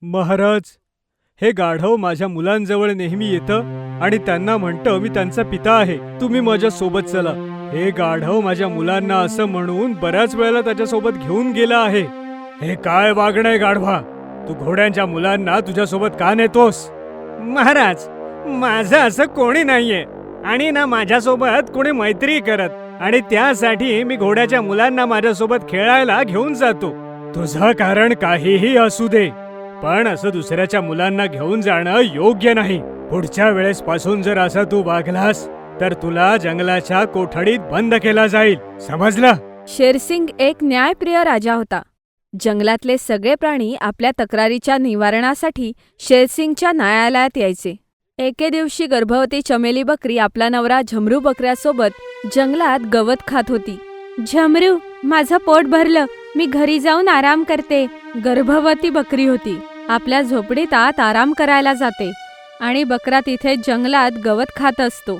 महाराज, हे गाढव माझ्या मुलांजवळ नेहमी येतं आणि त्यांना म्हणतं मी त्यांचा पिता आहे, तुम्ही माझ्या सोबत चला. हे गाढव माझ्या मुलांना असं म्हणून बऱ्याच वेळेला त्याच्यासोबत घेऊन गेला आहे. हे काय वागणं आहे गाढवा? तू घोड्यांच्या मुलांना तुझ्यासोबत का नेतोस? महाराज, माझं असं कोणी नाहीये आणि ना माझ्यासोबत कोणी मैत्री करत, आणि त्यासाठी मी घोड्याच्या मुलांना माझ्यासोबत खेळायला घेऊन जातो. तुझं कारण काहीही असू दे, पण असं दुसऱ्याच्या मुलांना घेऊन जाणं योग्य नाही. पुढच्या वेळेस पासून जर असं तू वागलास तर तुला जंगलाच्या कोठडीत बंद केला जाईल, समजलं? शेरसिंग एक न्यायप्रिय राजा होता. जंगलातले सगळे प्राणी आपल्या तक्रारीच्या निवारणासाठी शेरसिंगच्या न्यायालयात यायचे. एके दिवशी गर्भवती चमेली बकरी आपला नवरा झमरू बकऱ्यासोबत जंगलात गवत खात होती. झमरू, माझं पोट भरलं, मी घरी जाऊन आराम करते. गर्भवती बकरी होती. आपल्या झोपडीत आत आराम करायला जाते आणि बकरा तिथे जंगलात गवत खात असतो.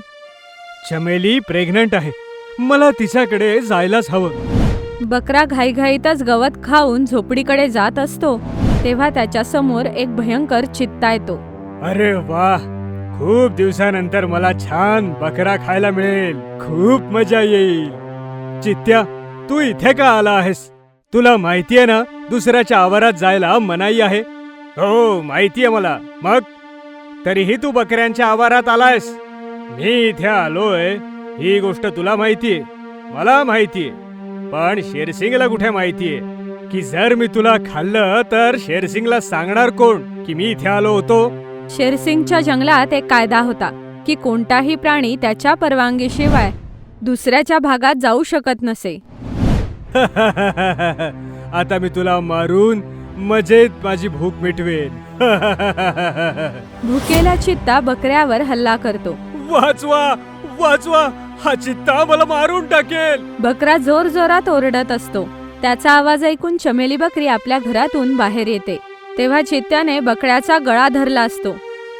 चमेली प्रेग्नंट आहे, मला तिच्याकडे जायलाच हवं. बकरा घाईघाईतच गवत खाऊन झोपडीकडे जात असतो तेव्हा त्याच्यासमोर एक भयंकर चित्ता येतो. अरे वाह, खूप दिवसानंतर मला छान बकरा खायला मिळेल, खूप मजा येईल. चित्त्या, तू इथे का आला आहेस? तुला माहितीये ना दुसऱ्याच्या आवारात जायला मनाई आहे? हो, माहितीये मला. मग तरीही तू बकऱ्यांच्या आवारात आलायस. मी इथे आलोय ही गोष्ट तुला माहितीये, मला माहितीये, पण शेरसिंगला कुठे माहितीये की जर मी तुला खाल्लं तर शेरसिंगला सांगणार कोण की मी इथे आलो होतो? शेरसिंगच्या जंगलात एक कायदा होता की कोणताही प्राणी त्याच्या परवानगीशिवाय दुसऱ्याच्या भागात जाऊ शकत नसे. आता मी तुला मारून मजेत माझी भूक मिटवेन. भुकेला चित्ता बकऱ्यावर हल्ला करतो. वाचवा, वाचवा, हा चित्ता मला मारून टाकेल. बकरा जोर जोरात ओरडत असतो. त्याचा आवाज ऐकून चमेली बकरी आपल्या घरातून बाहेर येते. तेव्हा चित्त्याने बकऱ्याचा गळा धरला असतो.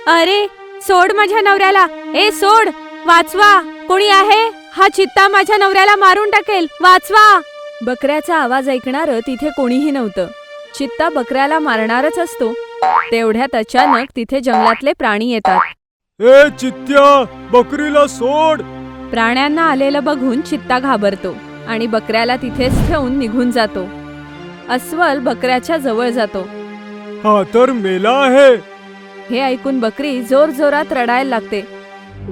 अरे सोड माझ्या नवऱ्याला, ए सोड, वाचवा, कोणी आहे? हा चित्ता माझ्या नवऱ्याला मारून टाकेल, वाचवा. बकऱ्याचा आवाज ऐकणारं तिथे कोणीही नव्हतं. चित्ता बकऱ्याला मारणारच असतो तेवढ्यात अचानक तिथे जंगलातले प्राणी येतात. ए चित्त्या, बकरीला सोड. प्राण्यांना आलेलं बघून चित्ता घाबरतो आणि बकऱ्याला तिथेच ठेवून निघून जातो. अस्वल बकऱ्याच्या जवळ जातो. हा तर मेला आहे. हे ऐकून बकरी जोर जोरात रडायला लागते.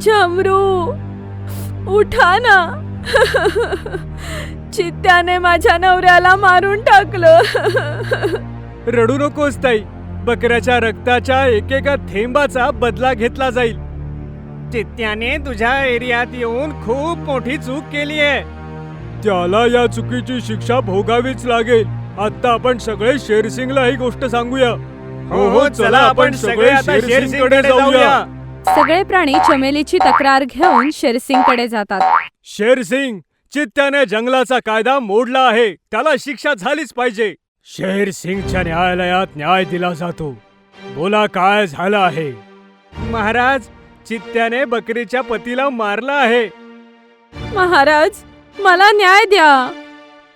झमरू, उठा ना. चित्त्याने माझ्या नवऱ्याला मारून टाकलं. रडू नकोस ताई, बकऱ्याच्या रक्ताच्या एकेका थेंबाचा बदला घेतला जाईल. चित्त्याने तुझ्या एरियात येऊन खूप मोठी चूक केली आहे. त्याला या चुकीची शिक्षा भोगावीच लागेल. आता आपण सगळे शेरसिंगला ही गोष्ट सांगूया. हो हो, चला आपण सगळे आता शेरसिंगकडे जाऊया. सगळे प्राणी चमेलीची तक्रार घेऊन शेरसिंगकडे जातात. शेरसिंग, चित्त्याने जंगलाचा कायदा मोडला आहे, त्याला शिक्षा झालीच पाहिजे. शेरसिंगच्या न्यायालयात न्याय दिला जातो. बोला, काय झालं आहे? महाराज, चित्त्याने बकरीच्या पतीला मारलं आहे. महाराज, मला न्याय द्या.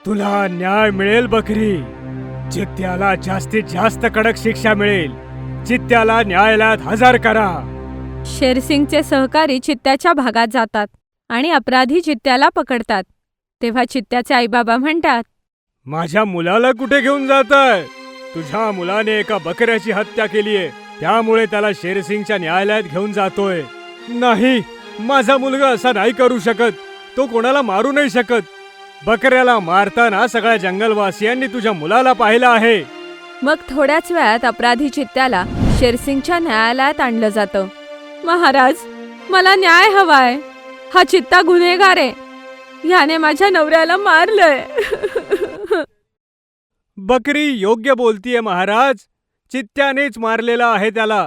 तुला न्याय मिळेल बकरी. चित्त्याला जास्तीत जास्त कडक शिक्षा मिळेल. चित्त्याला न्यायालयात हजर करा. शेरसिंगचे सहकारी चित्त्याच्या भागात जातात आणि अपराधी चित्त्याला पकडतात. तेव्हा चित्त्याचे आईबाबा म्हणतात, माझ्या मुलाला कुठे घेऊन जाताय? तुझ्या मुलाने एका बकऱ्याची हत्या केलीये, त्यामुळे त्याला शेरसिंगच्या न्यायालयात घेऊन जातोय. नाही, माझा मुलगा असा नाही करू शकत. तो कोणाला मारू नाही शकत. बकऱ्याला मारताना सगळ्या जंगलवासियांनी तुझ्या मुलाला पाहिलं आहे. मग थोड्याच वेळात अपराधी चित्त्याला शेरसिंगच्या न्यायालयात आणलं जातं. महाराज, मला न्याय हवाय. हा चित्ता गुन्हेगार आहे. याने माझ्या नवऱ्याला मारलंय. बकरी योग्य बोलतीये महाराज. चित्त्यानेच मारलेला आहे त्याला.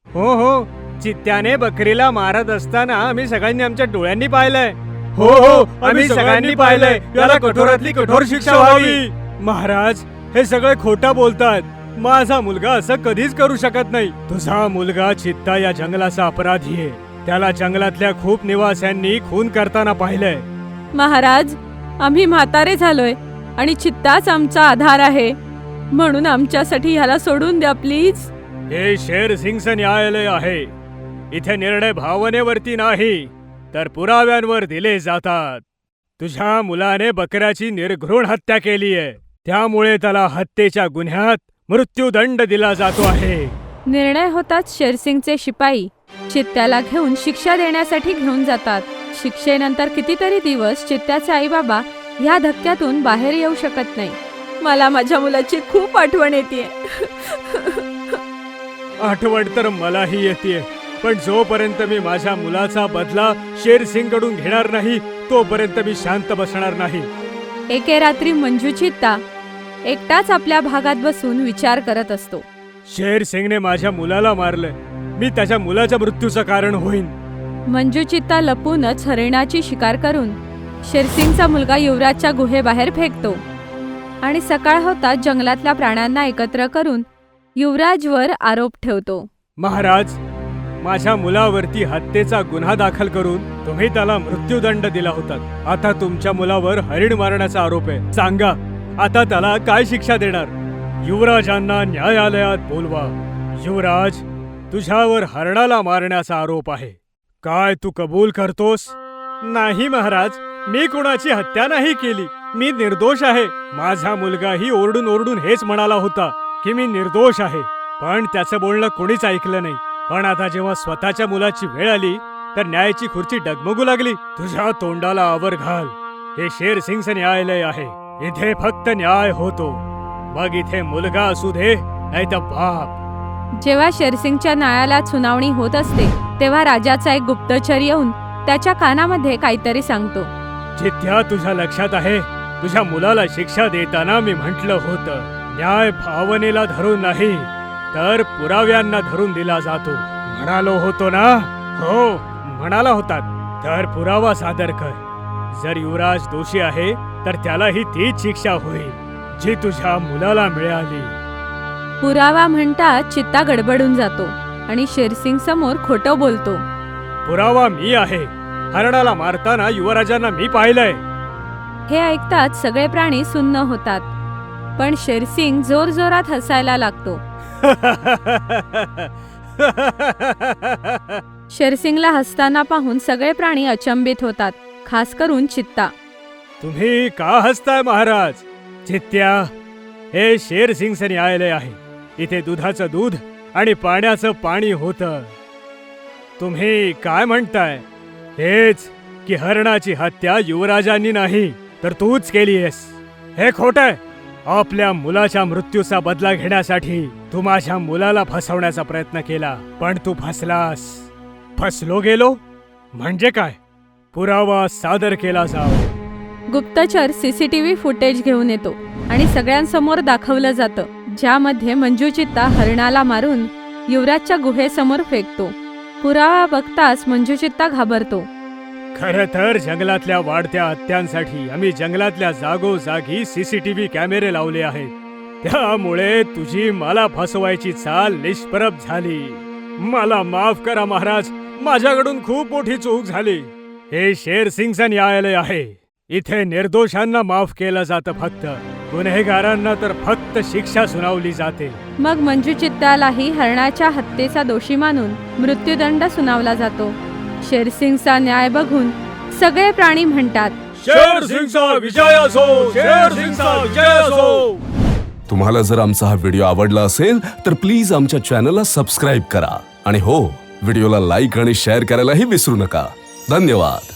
हो हो, चित्त्याने बकरीला मारत असताना आम्ही सगळ्यांनी आमच्या डोळ्यांनी पाहिलंय. हो हो, आम्ही सगळ्यांनी पाहिलंय. याला कठोरातली कठोर शिक्षा व्हावी. महाराज, हे सगळे खोटं बोलतात. माझा मुलगा असं कधीच करू शकत नाही. तुझा मुलगा चित्ता या जंगलाचा अपराधी आहे. त्याला जंगलातल्या खूप निवासियांनी खून करताना पाहिलंय. महाराज, आम्ही म्हातारे झालोय आणि चित्ताच आमचा आधार आहे. म्हणून आमच्यासाठी ह्याला सोडून द्या प्लीज. हे शेर सिंगचं न्यायालय आहे. इथे निर्णय भावनेवरती नाही तर पुराव्यांवर दिले जातात. तुझ्या मुलाने बकऱ्याची निर्घृण हत्या केली आहे, त्यामुळे त्याला हत्येच्या गुन्ह्यात मृत्यूदंड दिला जातो आहे. निर्णय होताच शेरसिंगचे शिपाई चित्त्याला घेऊन शिक्षा देण्यासाठी घेऊन जातात. शिक्षेनंतर कितीतरी दिवस चित्त्याचे आई बाबा ह्या धक्क्यातून बाहेर येऊ शकत नाही. मला माझ्या मुलाची खूप आठवण येते. आठवण तर मलाही येते, पण जोपर्यंत मी माझ्या मुलाचा बदला शेर सिंग कडून घेणार नाही तोपर्यंत मी शांत बसणार नाही. एके रात्री मंजू चित्ता एकटाच आपल्या भागात बसून विचार करत असतो. शेर सिंगने माझ्या मुलाला मारलंय. मी त्याच्या मुलाच्या मृत्यूचं कारण होईन. मंजू चित्ता लपूनच हरिणाची शिकार करून शेरसिंगचा मुलगा युवराजच्या गुहेबाहेर फेकतो आणि सकाळ होताच जंगलातल्या प्राण्यांना एकत्र करून युवराजवर आरोप ठेवतो. महाराज, माझ्या मुलावरती हत्येचा गुन्हा दाखल करून तुम्ही त्याला मृत्यूदंड दिला होता. आता तुमच्या मुलावर हरिण मारण्याचा आरोप आहे. सांगा, आता त्याला काय शिक्षा देणार? युवराजांना न्यायालयात बोलवा. युवराज, तुझ्यावर हरणाला मारण्याचा आरोप आहे. काय तू कबूल करतोस? नाही महाराज, मी कुणाची हत्या नाही केली. मी निर्दोष आहे. माझा मुलगाही ओरडून ओरडून हेच म्हणाला होता की मी निर्दोष आहे, पण त्याचं बोलणं कोणीच ऐकलं नाही. पण आता जेव्हा स्वतःच्या मुलाची वेळ आली तर न्यायाची खुर्ची डगमगू लागली. तुझ्या तोंडाला आवर घाल. हे शेर सिंगचं न्यायालय आहे. इथे फक्त न्याय होतो. मग इथे मुलगा असू दे नाही तर बाप. जेव्हा शेरसिंगच्या न्यायालयात सुनावणी होत असते तेव्हा राजाचा एक गुप्तचर येऊन त्याच्या कानामध्ये काहीतरी सांगतो. चित्त्या, तुझ्या लक्षात आहे, तुझ्या मुलाला शिक्षा देताना मी म्हटलं होतं, न्याय भावनेला धरून नाही तर पुराव्यांना धरून दिला जातो. म्हणालो होतो ना? हो, म्हणाला होतात. तर पुरावा सादर कर. जर युवराज दोषी आहे तर त्यालाही तीच शिक्षा होईल जी तुझ्या मुलाला मिळाली. पुरावा म्हणतात चित्ता गडबडून जातो आणि शेरसिंग समोर खोटं बोलतो. पुरावा मी आहे. हरणाला मारताना युवराजांना मी पाहिलंय. हे ऐकताच सगळे प्राणी सुन्न होतात, पण शेरसिंग जोरजोरात हसायला लागतो. शेरसिंगला हसताना पाहून सगळे प्राणी अचंबित होतात, खास करून चित्ता. तुम्ही का हसताय महाराज? चित्त्या, हे शेर सिंगचं न्यायालय आहे. इथे दुधाचं दूध आणि पाण्याचं पाणी होतं. तुम्ही काय म्हणताय? हेच की हरणाची हत्या युवराजांनी नाही तर तूच केलीयस. हे खोटंय. आपल्या मुलाच्या मृत्यूचा बदला घेण्यासाठी तू माझ्या मुलाला फसवण्याचा प्रयत्न केला, पण तू फसलास. फसलो गेलो म्हणजे काय? पुरावा सादर केला जावा. गुप्तचर सीसीटीव्ही फुटेज घेऊन येतो आणि सगळ्यांसमोर दाखवलं जातं, ज्यामध्ये मंजू चित्ता हरणाला मारून युवराजच्या गुहेसमोर फेकतो. पुरावा बघताच मंजू चित्ता घाबरतो. खरं तर जंगलातल्या वाढत्या हत्यांसाठी आम्ही जंगलातल्या जागोजागी सीसीटीव्ही कॅमेरे लावले आहेत. त्यामुळे तुझी मला फसवायची चाल निष्प्रभ झाली. मला माफ करा महाराज, माझ्याकडून खूप मोठी चूक झाली. हे शेर सिंगचं न्यायालय आहे. इथे निर्दोषांना माफ केलं जातं, फक्त गुन्हेगारांना तर फक्त शिक्षा सुनावली जाते. मग मंजू चित्तालाही हरणाच्या हत्येचा दोषी मानून मृत्यूदंड सुनावला जातो. शेरसिंगचा न्याय बघून सगळे प्राणी म्हणतात, शेर सिंगचा विजय असो, शेर सिंगचा विजय असो. तुम्हाला जर आमचा हा व्हिडिओ आवडला असेल तर प्लीज आमच्या चॅनलला सबस्क्राईब करा आणि हो, व्हिडिओला लाईक आणि शेअर करायलाही विसरू नका. धन्यवाद.